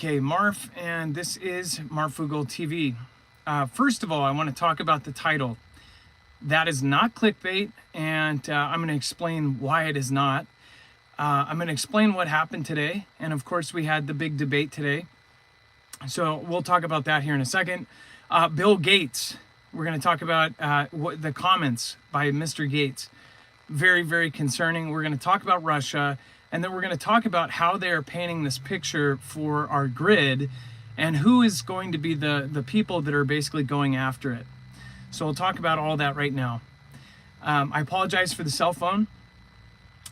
Okay, Marf, and this is Marfoogle TV. First of all, I want to talk about the title. That is not clickbait, and I'm going to explain why it is not. I'm going to explain what happened today, and of course we had the big debate today. So we'll talk about that here in a second. Bill Gates, we're going to talk about the comments by Mr. Gates. Very, very concerning. We're going to talk about Russia, and then we're going to talk about how they are painting this picture for our grid and who is going to be the people that are basically going after it. So we'll talk about all that right now. I apologize for the cell phone.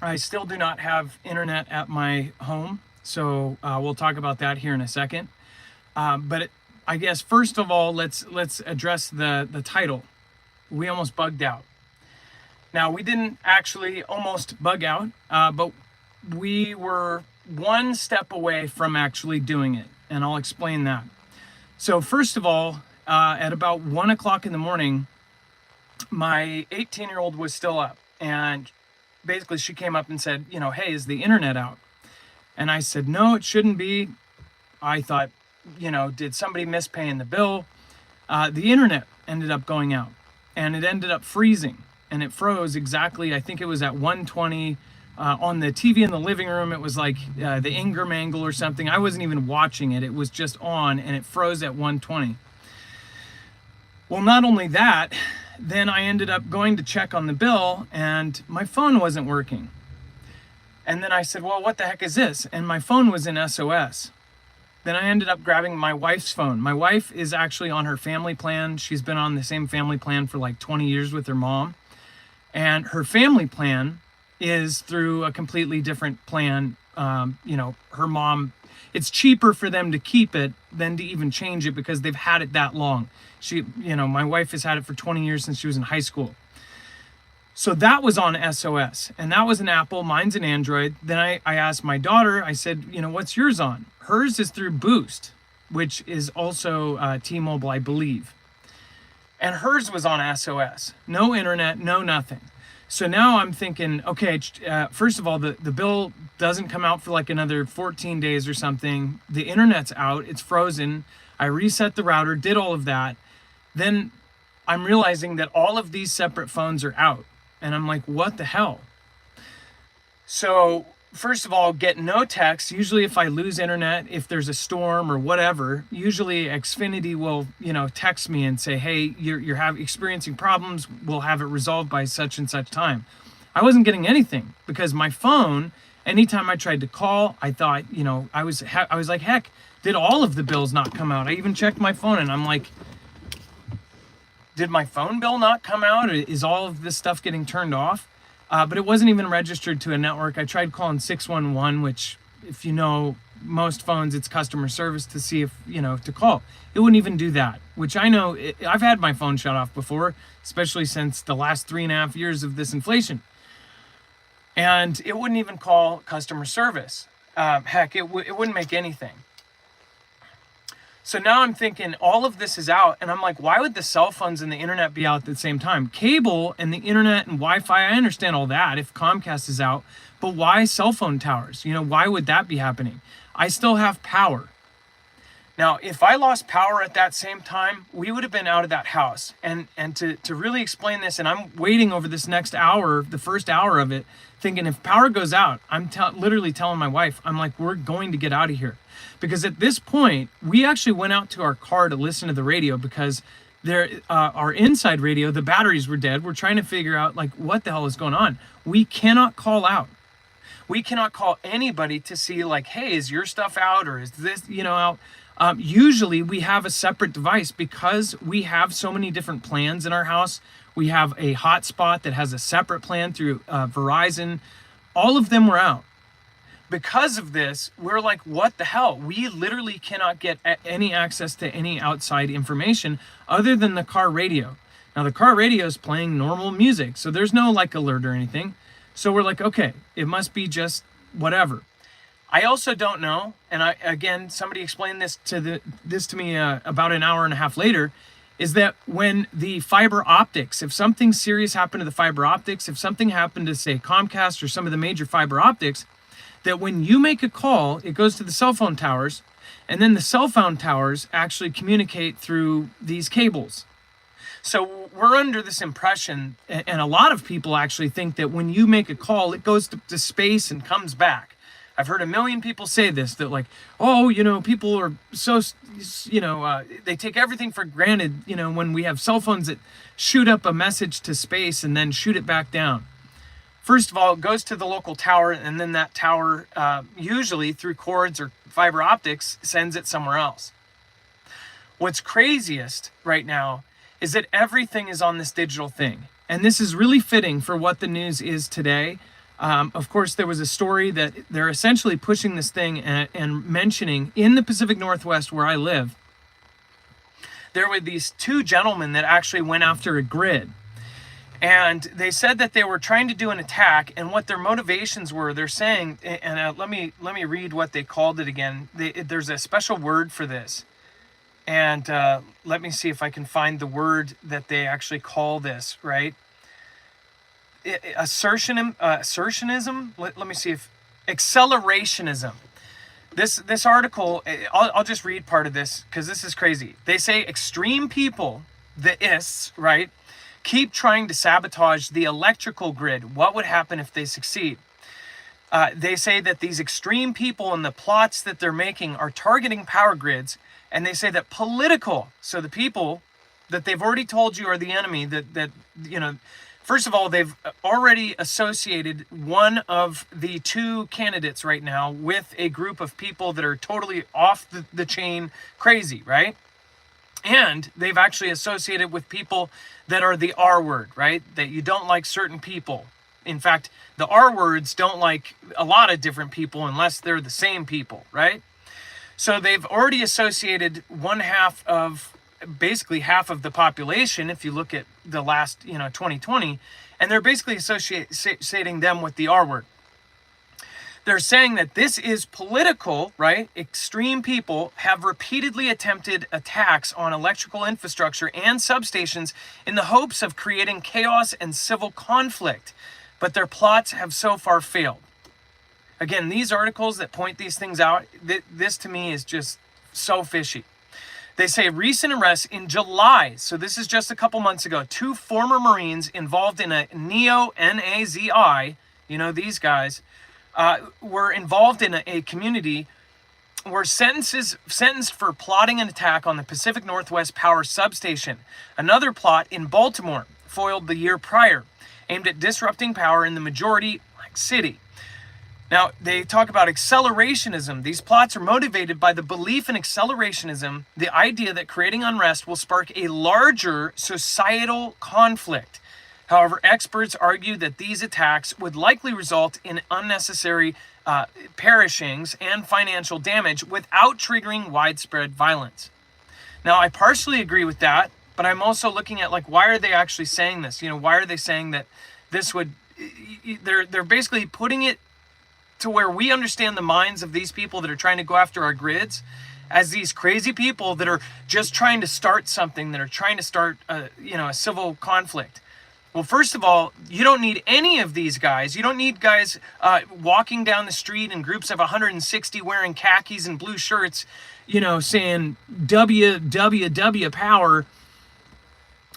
I still do not have internet at my home, so we'll talk about that here in a second. I guess first of all, let's address the title. We almost bugged out. Now, we didn't actually almost bug out, but we were one step away from actually doing it, and I'll explain that. So first of all, at about 1 o'clock in the morning, my 18-year-old was still up, and basically she came up and said, hey, is the internet out? And I said, no, it shouldn't be. I thought, did somebody miss paying the bill? The internet ended up going out, and it ended up freezing, and it froze exactly, I think it was at 1:20. On the TV in the living room, it was like the Ingram angle or something. I wasn't even watching it. It was just on, and it froze at 1:20. Well, not only that, then I ended up going to check on the bill, and my phone wasn't working. And then I said, well, what the heck is this? And my phone was in SOS. Then I ended up grabbing my wife's phone. My wife is actually on her family plan. She's been on the same family plan for like 20 years with her mom. And her family plan is through a completely different plan. Her mom, it's cheaper for them to keep it than to even change it because they've had it that long. My wife has had it for 20 years since she was in high school. So that was on SOS, and that was an Apple, mine's an Android. Then I asked my daughter, I said, what's yours on? Hers is through Boost, which is also T-Mobile, I believe. And hers was on SOS, no internet, no nothing. So now I'm thinking, okay, first of all, the bill doesn't come out for like another 14 days or something. The internet's out, it's frozen. I reset the router, did all of that. Then I'm realizing that all of these separate phones are out. And I'm like, what the hell? So first of all, get no text. Usually if I lose internet, if there's a storm or whatever, usually Xfinity will, text me and say, hey, you're experiencing problems. We'll have it resolved by such and such time. I wasn't getting anything because my phone, anytime I tried to call, I thought, I was like, heck, did all of the bills not come out? I even checked my phone and I'm like, did my phone bill not come out? Is all of this stuff getting turned off? But it wasn't even registered to a network. I tried calling 611, which, if you know most phones, it's customer service to see if, to call. It wouldn't even do that, which I know I've had my phone shut off before, especially since the last 3.5 years of this inflation. And it wouldn't even call customer service. Heck, it wouldn't make anything. So now I'm thinking all of this is out, and I'm like, why would the cell phones and the internet be out at the same time? Cable and the internet and Wi-Fi, I understand all that if Comcast is out, but why cell phone towers? Why would that be happening? I still have power. Now, if I lost power at that same time, we would have been out of that house. And to really explain this, and I'm waiting over this next hour, the first hour of it, thinking if power goes out, I'm literally telling my wife, I'm like, we're going to get out of here. Because at this point, we actually went out to our car to listen to the radio because our inside radio, the batteries were dead. We're trying to figure out like what the hell is going on. We cannot call out. We cannot call anybody to see like, hey, is your stuff out or is this, out? Usually we have a separate device because we have so many different plans in our house. We have a hotspot that has a separate plan through Verizon. All of them were out. Because of this, we're like, what the hell? We literally cannot get any access to any outside information other than the car radio. Now, the car radio is playing normal music, so there's no like alert or anything. So we're like, okay, it must be just whatever. I also don't know, and somebody explained this to me about an hour and a half later, is that when the fiber optics, if something serious happened to the fiber optics, if something happened to, say, Comcast or some of the major fiber optics, that when you make a call, it goes to the cell phone towers, And then the cell phone towers actually communicate through these cables. So we're under this impression, and a lot of people actually think that when you make a call, it goes to space and comes back. I've heard a million people say this, that like, oh, people are so, they take everything for granted, when we have cell phones that shoot up a message to space and then shoot it back down. First of all, it goes to the local tower, and then that tower, usually through cords or fiber optics, sends it somewhere else. What's craziest right now is that everything is on this digital thing. And this is really fitting for what the news is today. Of course, there was a story that they're essentially pushing this thing and mentioning in the Pacific Northwest where I live. There were these two gentlemen that actually went after a grid. And they said that they were trying to do an attack, and what their motivations were. They're saying, and let me read what they called it again. There's a special word for this. And let me see if I can find the word that they actually call this, right? Assertionism? Let me see if... Accelerationism. This article, I'll just read part of this because this is crazy. They say extreme people, the ists, right, keep trying to sabotage the electrical grid. What would happen if they succeed? They say that these extreme people and the plots that they're making are targeting power grids. And they say that political, so the people that they've already told you are the enemy, first of all, they've already associated one of the two candidates right now with a group of people that are totally off the chain crazy, right? And they've actually associated with people that are the R word, right? That you don't like certain people. In fact, the R words don't like a lot of different people unless they're the same people, right? So they've already associated basically half of the population, if you look at the last, 2020, and they're basically associating them with the R word. They're saying that this is political, right? Extreme people have repeatedly attempted attacks on electrical infrastructure and substations in the hopes of creating chaos and civil conflict, but their plots have so far failed. Again, these articles that point these things out, this to me is just so fishy. They say recent arrests in July, so this is just a couple months ago, 2 former Marines involved in a neo-Nazi, these guys, were involved in a community, were sentenced for plotting an attack on the Pacific Northwest Power Substation. Another plot in Baltimore, foiled the year prior, aimed at disrupting power in the majority city. Now, they talk about accelerationism. These plots are motivated by the belief in accelerationism, the idea that creating unrest will spark a larger societal conflict. However, experts argue that these attacks would likely result in unnecessary perishings and financial damage without triggering widespread violence. Now, I partially agree with that, but I'm also looking at, why are they actually saying this? Why are they saying that this would... They're basically putting it to where we understand the minds of these people that are trying to go after our grids as these crazy people that are just trying to start something, that are trying to start a civil conflict. Well, first of all, you don't need any of these guys. You don't need guys walking down the street in groups of 160 wearing khakis and blue shirts, saying WWW power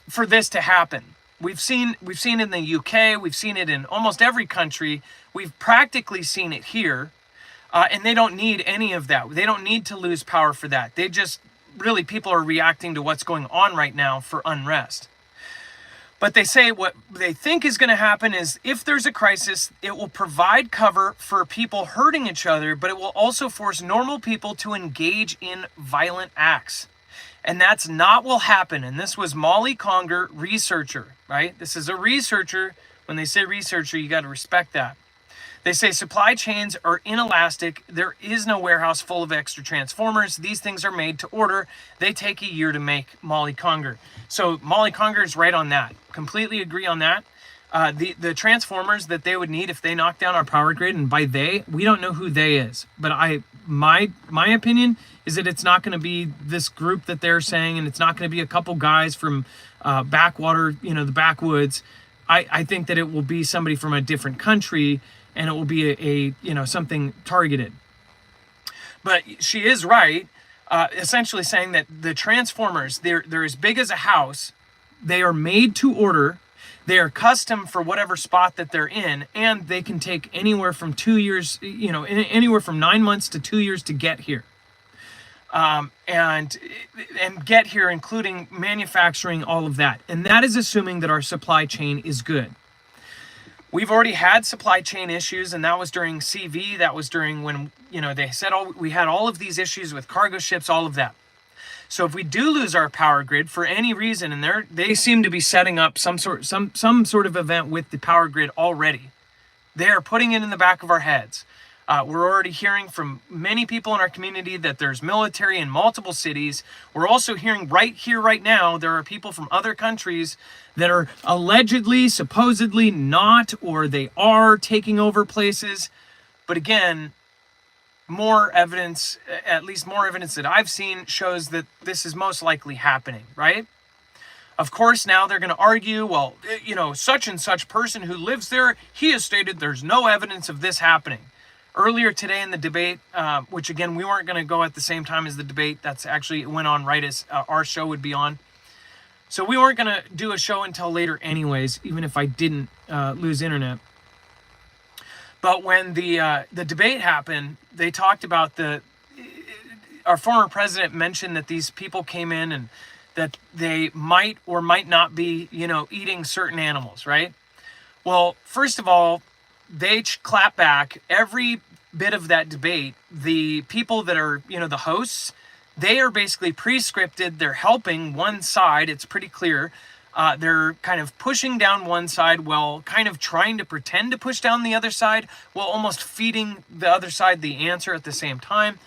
for this to happen. We've seen in the UK, we've seen it in almost every country. We've practically seen it here, and they don't need any of that. They don't need to lose power for that. They just, really, people are reacting to what's going on right now for unrest. But they say what they think is going to happen is if there's a crisis, it will provide cover for people hurting each other, but it will also force normal people to engage in violent acts. And that's not what will happen. And this was Molly Conger, researcher, right? This is a researcher. When they say researcher, you got to respect that. They say supply chains are inelastic. There is no warehouse full of extra transformers. These things are made to order. They take a year to make, Molly Conger. So Molly Conger is right on that. Completely agree on that. The transformers that they would need if they knock down our power grid, and by they, we don't know who they is. But my opinion is that it's not going to be this group that they're saying, and it's not going to be a couple guys from backwater, the backwoods. I think that it will be somebody from a different country, and it will be a something targeted. But she is right. essentially saying that the transformers, they're as big as a house, they are made to order, they are custom for whatever spot that they're in, and they can take anywhere from 2 years, anywhere from 9 months to 2 years to get here. And get here, including manufacturing, all of that. And that is assuming that our supply chain is good. We've already had supply chain issues, and that was during CV. That was during when, they said we had all of these issues with cargo ships, all of that. So if we do lose our power grid for any reason, and they seem to be setting up some sort of event with the power grid already, they are putting it in the back of our heads. We're already hearing from many people in our community that there's military in multiple cities. We're also hearing right here, right now, there are people from other countries that are allegedly, supposedly not, or they are taking over places. But again, more evidence, at least more evidence that I've seen, shows that this is most likely happening, right? Of course, now they're going to argue, well, such and such person who lives there, he has stated there's no evidence of this happening. Earlier today in the debate, which again, we weren't going to go at the same time as the debate. That's actually, it went on right as our show would be on. So we weren't going to do a show until later anyways, even if I didn't lose internet. But when the debate happened, they talked about our former president mentioned that these people came in and that they might or might not be, eating certain animals, right? Well, first of all, they clap back every bit of that debate. The people that are, the hosts, they are basically pre-scripted. They're helping one side. It's pretty clear. They're kind of pushing down one side while kind of trying to pretend to push down the other side while almost feeding the other side the answer at the same time.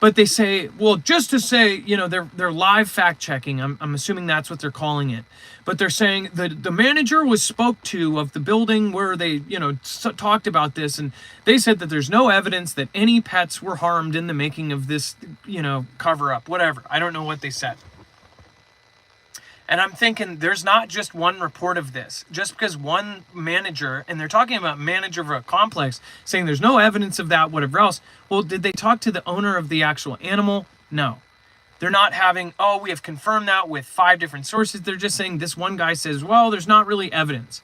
But they say, well, just to say, they're live fact checking. I'm assuming that's what they're calling it. But they're saying the manager was spoke to of the building where they, talked about this. And they said that there's no evidence that any pets were harmed in the making of this, cover up, whatever. I don't know what they said. And I'm thinking there's not just one report of this. Just because one manager, and they're talking about manager of a complex, saying there's no evidence of that, whatever else. Well, did they talk to the owner of the actual animal? No. They're not having, we have confirmed that with 5 different sources. They're just saying this one guy says, well, there's not really evidence.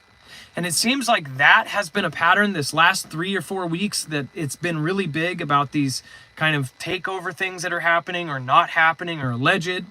And it seems like that has been a pattern this last 3 or 4 weeks, that it's been really big about these kind of takeover things that are happening or not happening or alleged.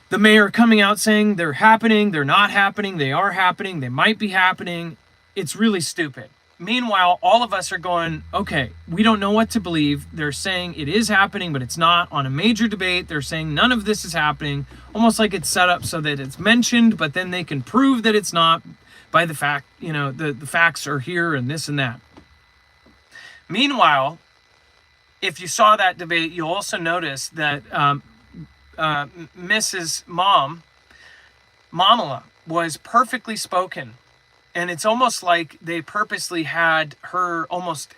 The mayor coming out saying they're happening, they're not happening, they are happening, they might be happening. It's really stupid. Meanwhile, all of us are going, okay, we don't know what to believe. They're saying it is happening, but it's not. On a major debate, they're saying none of this is happening, almost like it's set up so that it's mentioned, but then they can prove that it's not by the fact, the facts are here and this and that. Meanwhile, if you saw that debate, you'll also notice that Mrs. Mamala was perfectly spoken. And it's almost like they purposely had her almost,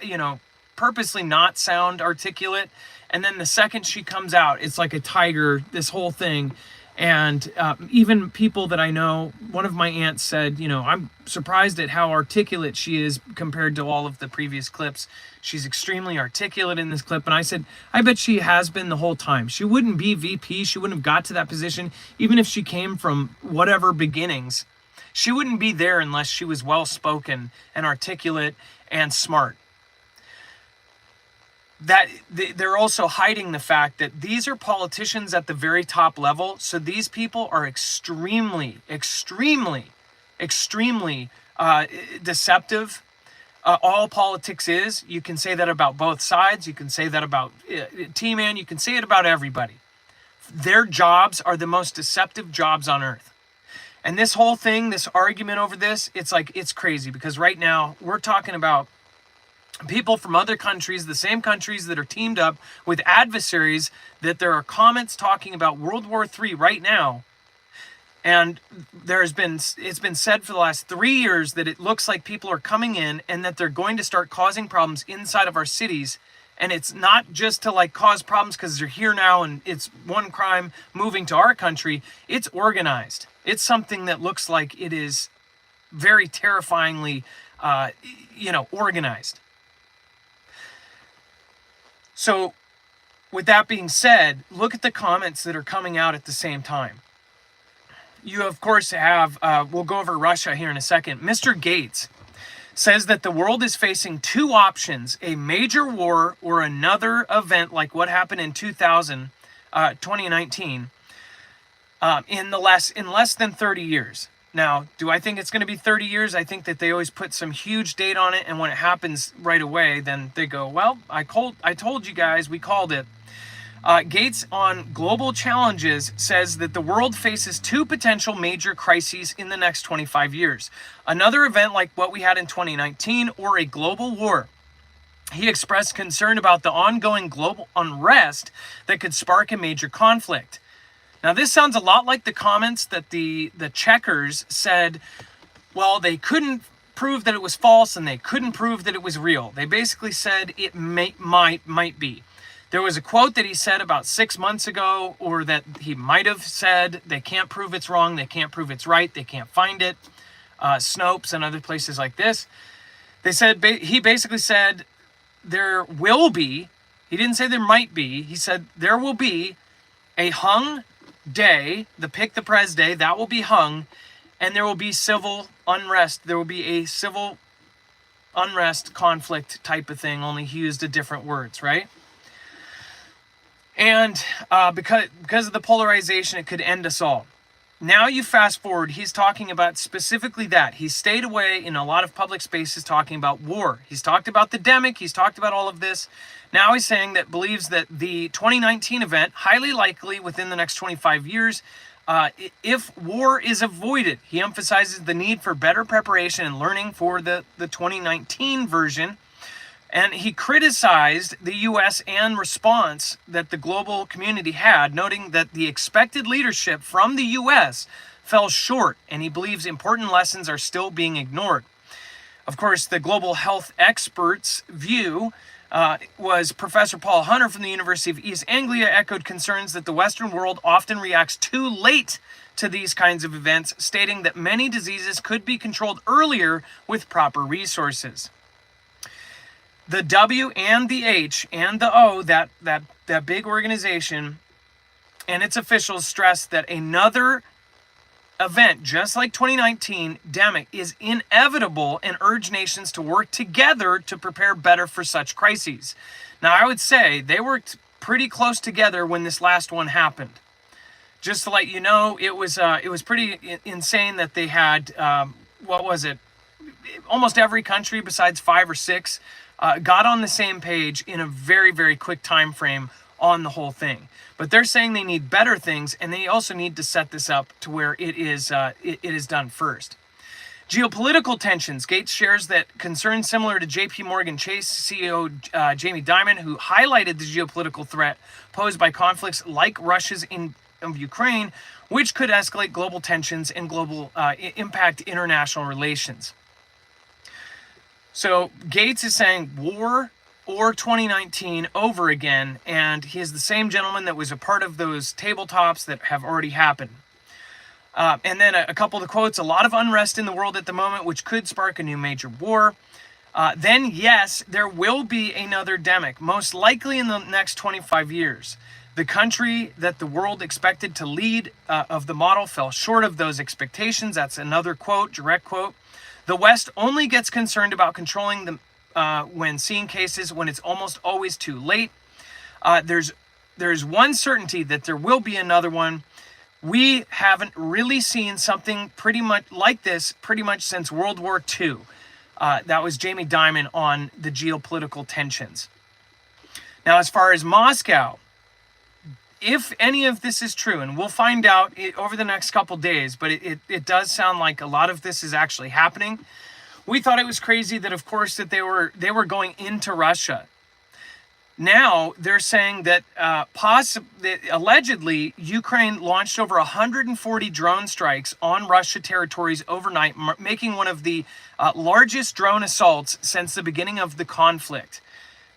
purposely not sound articulate. And then the second she comes out, it's like a tiger, this whole thing. And even people that I know, one of my aunts said, I'm surprised at how articulate she is compared to all of the previous clips. She's extremely articulate in this clip. And I said, I bet she has been the whole time. She wouldn't be VP. She wouldn't have got to that position, even if she came from whatever beginnings. She wouldn't be there unless she was well-spoken and articulate and smart. That they're also hiding the fact that these are politicians at the very top level. So these people are extremely deceptive. All politics is. You can say that about both sides. You can say that about T-Man. You can say it about everybody. Their jobs are the most deceptive jobs on earth. And this whole thing, this argument over this, it's crazy, because right now we're talking about people from other countries, the same countries that are teamed up with adversaries, that there are comments talking about World War III right now. And it's been said for the last 3 years that it looks like people are coming in and that they're going to start causing problems inside of our cities. And it's not just to cause problems because they're here now and it's one crime moving to our country. It's organized. It's something that looks like it is very terrifyingly, organized. So with that being said, look at the comments that are coming out at the same time. You, of course, have, we'll go over Russia here in a second. Mr. Gates says that the world is facing two options: a major war or another event like what happened in 2019, in less than 30 years. Now, do I think it's going to be 30 years? I think that they always put some huge date on it, and when it happens right away, then they go, well, I told you guys, we called it. Gates on global challenges says that the world faces two potential major crises in the next 25 years. Another event like what we had in 2019 or a global war. He expressed concern about the ongoing global unrest that could spark a major conflict. Now, this sounds a lot like the comments that the checkers said, well, they couldn't prove that it was false and they couldn't prove that it was real. They basically said it might be. There was a quote that he said about 6 months ago, or that he might have said, they can't prove it's wrong, they can't prove it's right, they can't find it. Snopes and other places like this. They said, he basically said there will be, he didn't say there might be, he said there will be a hung day, the Pick the Prez Day, that will be hung, and there will be civil unrest. There will be a civil unrest conflict type of thing, only he used a different words, right? And because of the polarization, it could end us all. Now you fast forward, he's talking about specifically that. He's stayed away in a lot of public spaces talking about war. He's talked about the demic, he's talked about all of this. Now he's saying that believes that the 2019 event, highly likely within the next 25 years, if war is avoided. He emphasizes the need for better preparation and learning for the 2019 version. And he criticized the U.S. and response that the global community had, noting that the expected leadership from the U.S. fell short, and he believes important lessons are still being ignored. Of course, the global health experts' view was Professor Paul Hunter from the University of East Anglia echoed concerns that the Western world often reacts too late to these kinds of events, stating that many diseases could be controlled earlier with proper resources. The W and the H and the O, that big organization and its officials stressed that another event, just like 2019 demic, is inevitable and urge nations to work together to prepare better for such crises. Now, I would say they worked pretty close together when this last one happened. Just to let you know, it was pretty insane that they had, almost every country besides 5 or 6 got on the same page in a very, very quick time frame on the whole thing. But they're saying they need better things, and they also need to set this up to where it is done first. Geopolitical tensions. Gates shares that concerns similar to J.P. Morgan Chase CEO Jamie Dimon, who highlighted the geopolitical threat posed by conflicts like Russia's of Ukraine, which could escalate global tensions and global impact international relations. So Gates is saying war or 2019 over again, and he is the same gentleman that was a part of those tabletops that have already happened. And then a couple of the quotes: a lot of unrest in the world at the moment, which could spark a new major war. Then, yes, there will be another demic, most likely in the next 25 years. The country that the world expected to lead of the model fell short of those expectations. That's another quote, direct quote. The West only gets concerned about controlling them when seeing cases when it's almost always too late. There's one certainty that there will be another one. We haven't really seen something pretty much like this pretty much since World War II. That was Jamie Dimon on the geopolitical tensions. Now, as far as Moscow, if any of this is true, and we'll find out over the next couple days, but it does sound like a lot of this is actually happening. We thought it was crazy that, of course, that they were going into Russia. Now they're saying that allegedly Ukraine launched over 140 drone strikes on Russia territories overnight, making one of the largest drone assaults since the beginning of the conflict.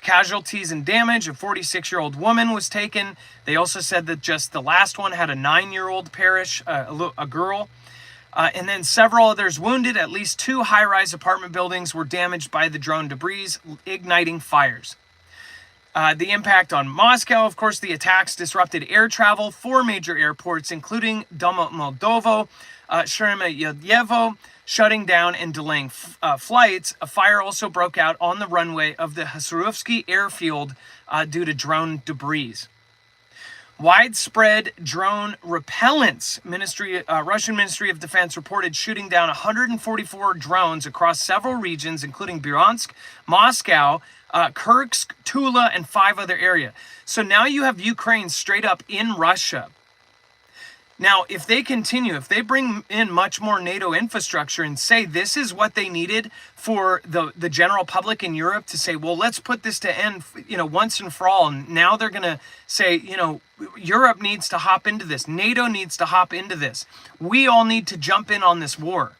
Casualties and damage: a 46-year-old woman was taken. They also said that just the last one had a 9-year-old perish, a girl. And then several others wounded. At least 2 high-rise apartment buildings were damaged by the drone debris, igniting fires. The impact on Moscow, of course, the attacks disrupted air travel, 4 major airports, including Domodmodovo, Sheremetyevo, shutting down and delaying flights. A fire also broke out on the runway of the Hasurovsky airfield due to drone debris. Widespread drone repellents. Russian Ministry of Defense reported shooting down 144 drones across several regions, including Bryansk, Moscow, Kursk, Tula, and 5 other areas. So now you have Ukraine straight up in Russia. Now, if they continue, if they bring in much more NATO infrastructure and say this is what they needed for the general public in Europe to say, well, let's put this to end, once and for all. And now they're going to say, Europe needs to hop into this. NATO needs to hop into this. We all need to jump in on this war.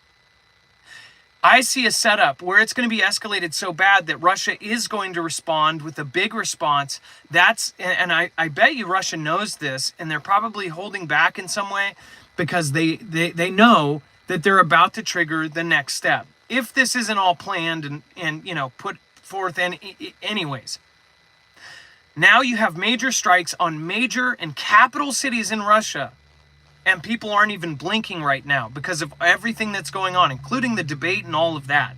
I see a setup where it's going to be escalated so bad that Russia is going to respond with a big response. And I bet you Russia knows this, and they're probably holding back in some way because they know that they're about to trigger the next step. If this isn't all planned and put forth anyways. Now you have major strikes on major and capital cities in Russia. And people aren't even blinking right now because of everything that's going on, including the debate and all of that.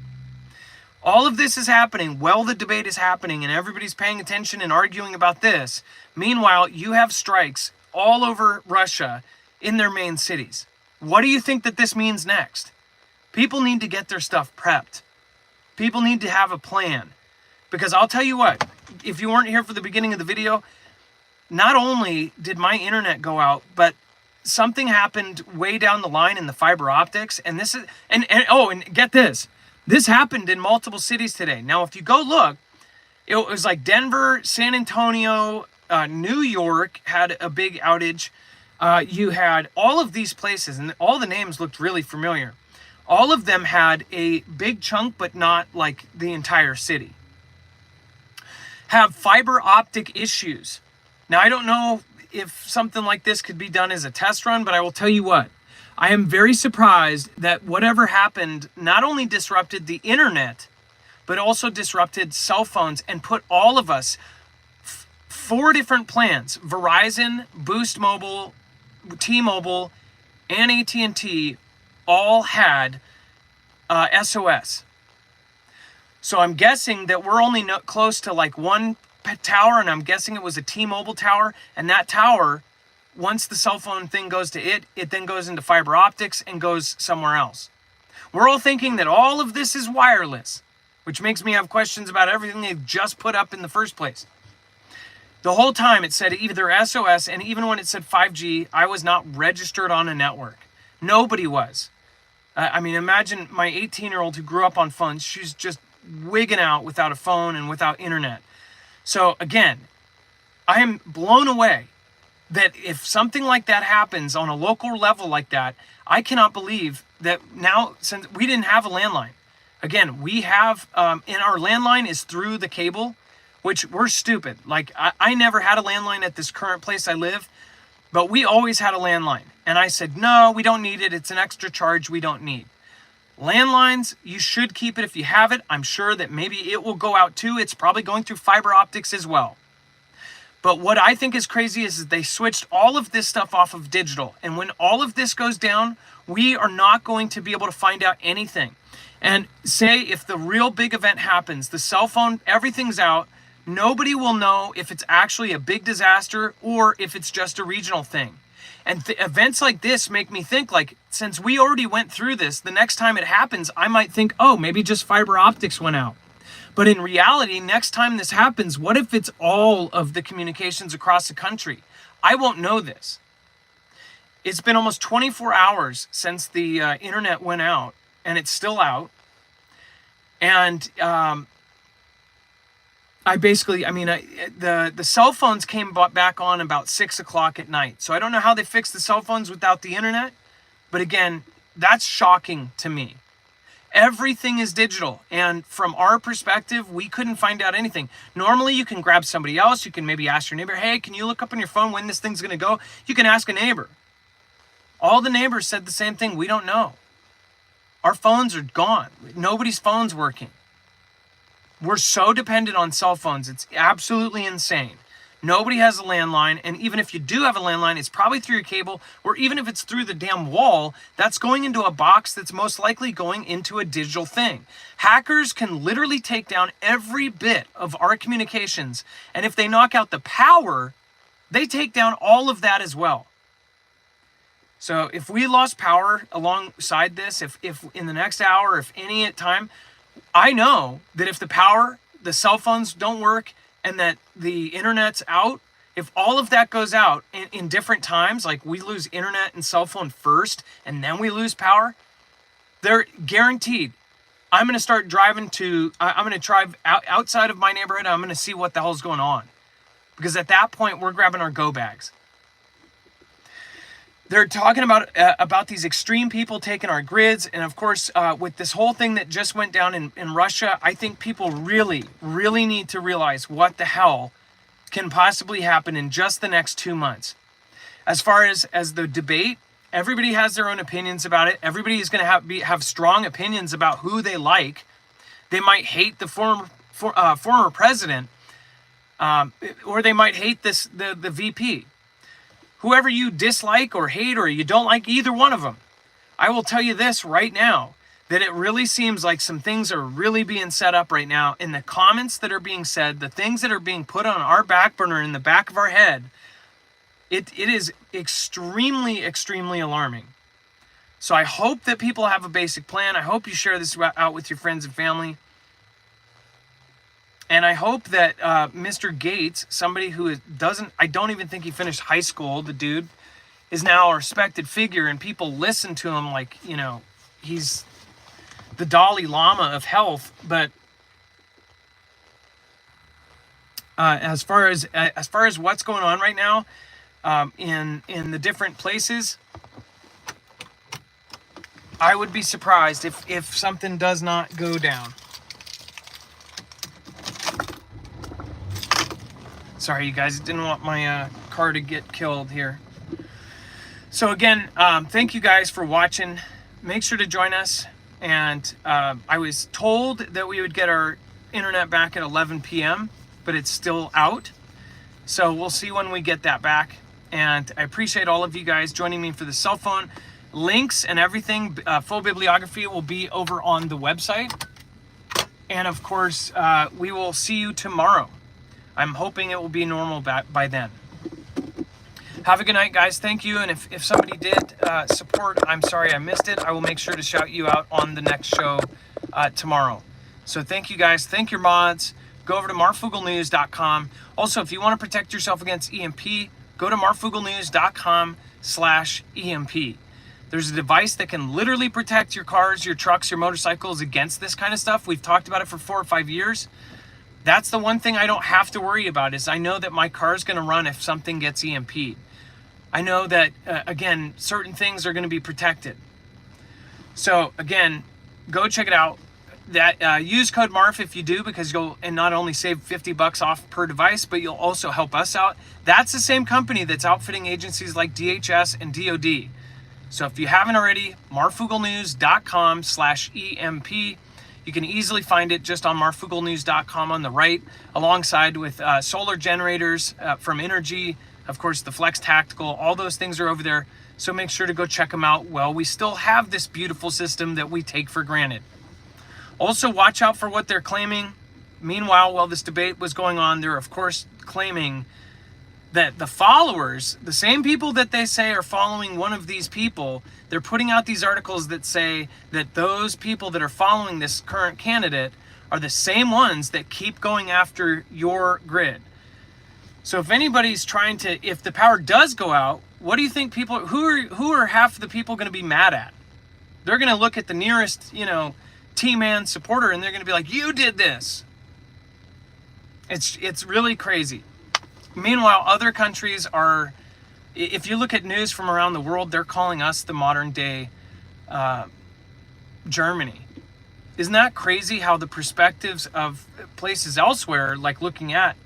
All of this is happening while the debate is happening and everybody's paying attention and arguing about this. Meanwhile, you have strikes all over Russia in their main cities. What do you think that this means next? People need to get their stuff prepped. People need to have a plan. Because I'll tell you what, if you weren't here for the beginning of the video, not only did my internet go out, but something happened way down the line in the fiber optics, and this is and get this. This happened in multiple cities today. Now, if you go look, it was like Denver, San Antonio, New York had a big outage. You had all of these places, and all the names looked really familiar. All of them had a big chunk, but not like the entire city. Have fiber optic issues. Now, I don't know if something like this could be done as a test run, but I will tell you what, I am very surprised that whatever happened not only disrupted the internet, but also disrupted cell phones and put all of us, 4 different plans, Verizon, Boost Mobile, T-Mobile, and AT&T all had SOS. So I'm guessing that we're only close to like one tower, and I'm guessing it was a T-Mobile tower, and that tower, once the cell phone thing goes to it then goes into fiber optics and goes somewhere else. We're all thinking that all of this is wireless, which makes me have questions about everything they've just put up in the first place. The whole time it said either SOS, and even when it said 5G, I was not registered on a network. Nobody was. I mean, imagine my 18-year-old who grew up on phones. She's just wigging out without a phone and without internet. So again, I am blown away that if something like that happens on a local level like that, I cannot believe that now, since we didn't have a landline. Again, we have, and our landline is through the cable, which we're stupid. Like, I never had a landline at this current place I live, but we always had a landline. And I said, no, we don't need it. It's an extra charge we don't need. Landlines, you should keep it if you have it. I'm sure that maybe it will go out too. It's probably going through fiber optics as well. But what I think is crazy is they switched all of this stuff off of digital. And when all of this goes down, we are not going to be able to find out anything. And say if the real big event happens, the cell phone, everything's out, nobody will know if it's actually a big disaster or if it's just a regional thing. And events like this make me think, like, since we already went through this, the next time it happens, I might think, oh, maybe just fiber optics went out. But in reality, next time this happens, what if it's all of the communications across the country? I won't know this. It's been almost 24 hours since the internet went out, and it's still out. And the cell phones came back on about 6 o'clock at night. So I don't know how they fixed the cell phones without the internet. But again, that's shocking to me. Everything is digital. And from our perspective, we couldn't find out anything. Normally, you can grab somebody else. You can maybe ask your neighbor, hey, can you look up on your phone when this thing's going to go? You can ask a neighbor. All the neighbors said the same thing. We don't know. Our phones are gone. Nobody's phone's working. We're so dependent on cell phones. It's absolutely insane. Nobody has a landline, and even if you do have a landline, it's probably through your cable, or even if it's through the damn wall, that's going into a box that's most likely going into a digital thing. Hackers can literally take down every bit of our communications, and if they knock out the power, they take down all of that as well. So if we lost power alongside this, if in the next hour, if any time, I know that if the cell phones don't work, and that the internet's out, if all of that goes out in different times, like we lose internet and cell phone first, and then we lose power, they're guaranteed. I'm going to start driving I'm going to drive outside of my neighborhood. I'm going to see what the hell's going on. Because at that point, we're grabbing our go bags. They're talking about these extreme people taking our grids. And of course, with this whole thing that just went down in Russia, I think people really, really need to realize what the hell can possibly happen in just the next 2 months. As far as the debate, everybody has their own opinions about it. Everybody is going to have strong opinions about who they like. They might hate the former president, or they might hate the VP. Whoever you dislike or hate, or you don't like either one of them, I will tell you this right now, that it really seems like some things are really being set up right now in the comments that are being said, the things that are being put on our back burner in the back of our head. It is extremely, extremely alarming. So I hope that people have a basic plan. I hope you share this out with your friends and family. And I hope that Mr. Gates, somebody who I don't even think he finished high school, the dude, is now a respected figure, and people listen to him like, he's the Dalai Lama of health. But as far as what's going on right now in the different places, I would be surprised if something does not go down. Sorry, you guys, didn't want my car to get killed here. So again, thank you guys for watching. Make sure to join us. And I was told that we would get our internet back at 11 p.m., but it's still out. So we'll see when we get that back. And I appreciate all of you guys joining me for the cell phone. Links and everything, full bibliography will be over on the website. And of course, we will see you tomorrow. I'm hoping it will be normal by then. Have a good night, guys. Thank you. And if somebody did support, I'm sorry I missed it. I will make sure to shout you out on the next show tomorrow. So thank you, guys. Thank your mods. Go over to marfooglenews.com. Also, if you want to protect yourself against EMP, go to marfooglenews.com/EMP. There's a device that can literally protect your cars, your trucks, your motorcycles against this kind of stuff. We've talked about it for 4 or 5 years. That's the one thing I don't have to worry about, is I know that my car is going to run if something gets EMP'd. I know that, again, certain things are going to be protected. So, again, go check it out. That use code MARF if you do, because you'll not only save $50 off per device, but you'll also help us out. That's the same company that's outfitting agencies like DHS and DOD. So if you haven't already, marfooglenews.com/EMP. You can easily find it just on marfooglenews.com on the right, alongside with solar generators from Energy, of course, the Flex Tactical. All those things are over there. So make sure to go check them out. Well, we still have this beautiful system that we take for granted. Also, watch out for what they're claiming. Meanwhile, while this debate was going on, they're, of course, claiming that the followers, the same people that they say are following one of these people, they're putting out these articles that say that those people that are following this current candidate are the same ones that keep going after your grid. So if anybody's trying to, if the power does go out, what do you think people, who are half the people going to be mad at? They're going to look at the nearest, T-man supporter, and they're going to be like, you did this. It's really crazy. Meanwhile, other countries are, if you look at news from around the world, they're calling us the modern day Germany. Isn't that crazy how the perspectives of places elsewhere, like looking at,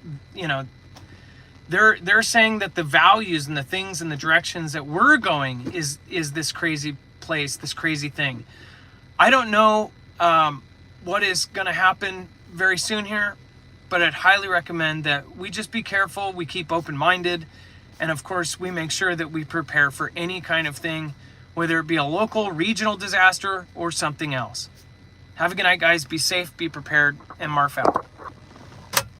they're saying that the values and the things and the directions that we're going is this crazy place, this crazy thing. I don't know what is going to happen very soon here, but I'd highly recommend that we just be careful, we keep open-minded, and of course we make sure that we prepare for any kind of thing, whether it be a local, regional disaster or something else. Have a good night, guys. Be safe, be prepared, and Marf out.